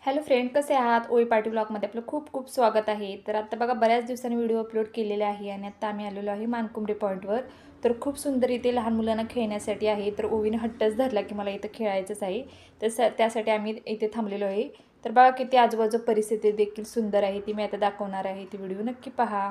Hello friend, कसे आहात? ओळी पार्टी ब्लॉगमध्ये आपलं खूप खूप स्वागत आहे. तर आता बघा, बऱ्याच दिवसांनी व्हिडिओ अपलोड केलेले आहे आणि आता आम्ही आलेलो आहे मानकुमरे पॉईंटवर. तर खूप सुंदर इथे लहान मुलांना खेळण्यासाठी आहे. तर ओवीने हट्टच धरला की मला इथं खेळायचंच आहे. तर त्यासाठी आम्ही इथे थांबलेलो आहे. तर बघा, किती आजूबाजू परिस्थिती देखील सुंदर आहे, ती मी आता दाखवणार आहे. ती व्हिडिओ नक्की पहा.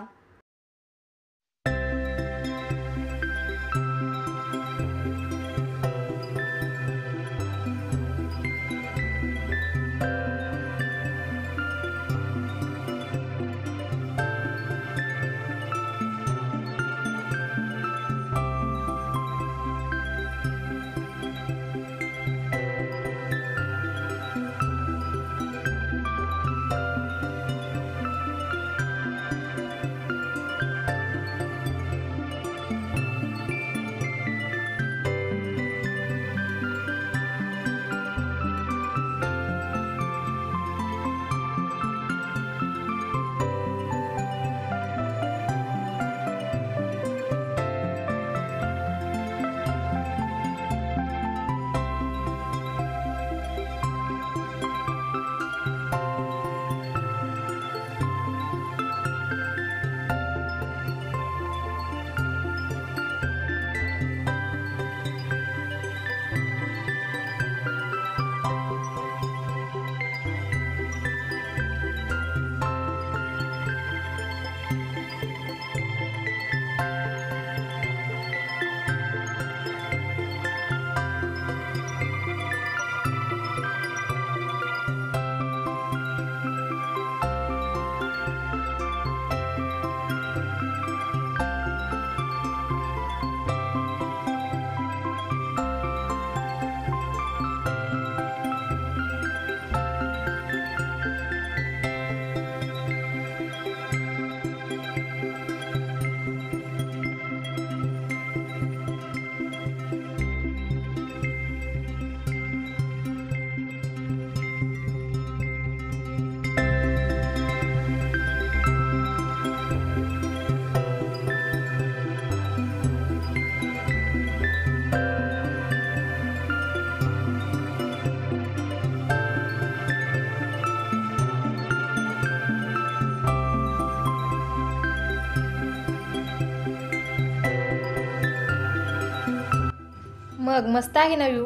मग मस्त आहे ना व्ह्यू.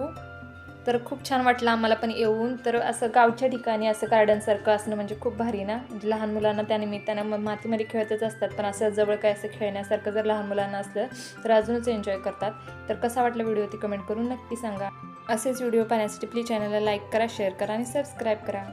तर खूप छान वाटलं आम्हाला पण येऊन. तर असं गावच्या ठिकाणी असं गार्डनसारखं असणं म्हणजे खूप भारी ना. म्हणजे लहान मुलांना त्यानिमित्तानं मग मातीमध्ये खेळतच असतात, पण असं जवळ काय असं खेळण्यासारखं जर लहान मुलांना असलं तर अजूनच एन्जॉय करतात. तर कसा वाटला व्हिडिओ ती कमेंट करून नक्की सांगा. असेच व्हिडिओ पाहण्यासाठी प्लीज चॅनलला लाईक करा, शेअर करा आणि सबस्क्राईब करा.